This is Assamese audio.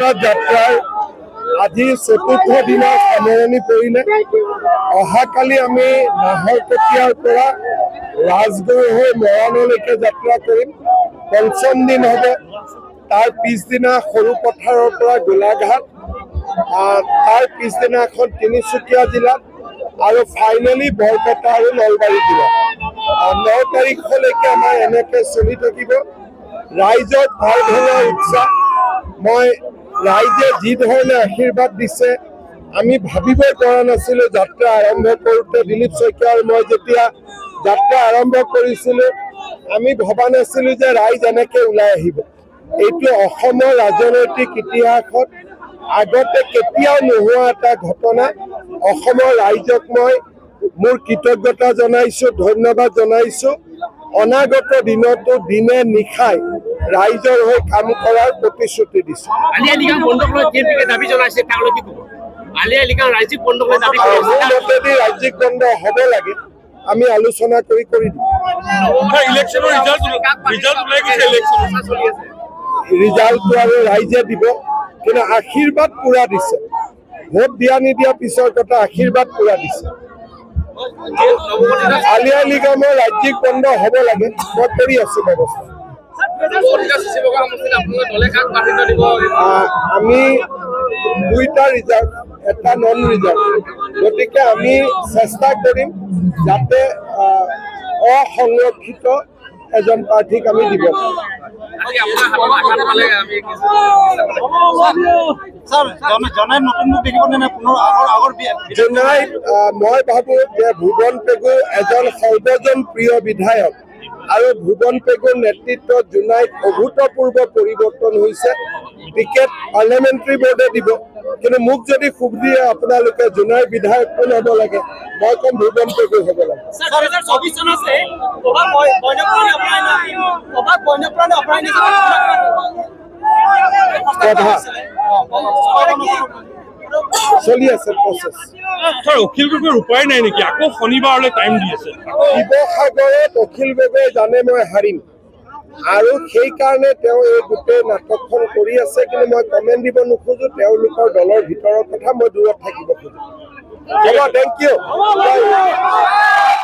বৰপেটা যাত্ৰাৰ আজি চতুৰ্থ দিনৰ সামৰণি পৰিলে। অহাকালি আমি নাহৰকটীয়াৰ পৰা ৰাজগড় হৈ মৰাণলৈকে যাত্ৰা কৰিম। পঞ্চম দিন হ'ব। তাৰ পিছদিনা সৰু পথাৰৰ পৰা গোলাঘাট, তাৰ পিছদিনাখন তিনিচুকীয়া জিলাত আৰু ফাইনেলি বৰপেটা আৰু নলবাৰী জিলাত। 9 তাৰিখলৈকে আমাৰ এনেকৈ চলি থাকিব। ৰাইজৰ ভাল ধৰণৰ উৎসাহ। মই ৰাইজে যি ধৰণে আশীৰ্বাদ দিছে আমি ভাবিবই পৰা নাছিলোঁ। যাত্ৰা আৰম্ভ কৰোঁতে দিলীপ শইকীয়া আৰু মই যেতিয়া যাত্ৰা আৰম্ভ কৰিছিলোঁ আমি ভবা নাছিলোঁ যে ৰাইজ এনেকৈ ওলাই আহিব। এইটো অসমৰ ৰাজনৈতিক ইতিহাসত আগতে কেতিয়াও নোহোৱা এটা ঘটনা। অসমৰ ৰাইজক মই মোৰ কৃতজ্ঞতা জনাইছোঁ, ধন্যবাদ জনাইছোঁ। অনাগত দিনতো দিনে নিশাই ৰাইজৰ হৈ কাম কৰাৰ প্ৰতিশ্ৰুতি দিছোঁ। ৰাজ্যিক বন্ধ হ'ব লাগে, আমি আলোচনা কৰি দিম। ৰিজাল্টটো আৰু ৰাইজে দিব, কিন্তু আশীৰ্বাদ পুৰা দিছে। ভোট দিয়া নিদিয়া পিছৰ কথা, আশীৰ্বাদ পুৰা দিছে। আলি আই লৃগাঙৰ ৰাজ্যিক বন্ধ হ'ব লাগে, মই কৰি আছোঁ ব্যৱস্থা। আমি 2টা ৰিজাৰ্ভ, এটা নন ৰিজাৰ্ভ, গতিকে আমি চেষ্টা কৰিম যাতে অসংৰক্ষিত এজন প্ৰাৰ্থীক আমি দিব পাৰোঁ। মই ভাবো যে ভুৱন পেগু এজন সৰ্বজন প্ৰিয় বিধায়ক আৰু ভুৱন পেগুৰ নেতৃত্বত জোনাইত অভূতপূৰ্ব পৰিৱৰ্তন হৈছে। টিকেট পাৰ্লিয়ামেণ্টাৰী বোৰ্ডে দিব, কিন্তু মোক যদি সুখ দিয়ে আপোনালোকে জোনাইৰ বিধায়ক কোন হ'ব লাগে, মই ক'ম ভুৱন পেগু হ'ব লাগে। চলি আছে প্ৰচেছ। অখিল গগৈৰ উপায় নাই নেকি? আকৌ শনিবাৰলৈ টাইম দি আছে। শিৱসাগৰত অখিল গগৈ জানে মই হাৰিম আৰু সেইকাৰণে তেওঁ এই গোটেই নাটকখন কৰি আছে। কিন্তু মই কমেণ্ট দিব নোখোজো, তেওঁলোকৰ দলৰ ভিতৰৰ কথা মই দূৰত থাকিব খোজো। Thank U.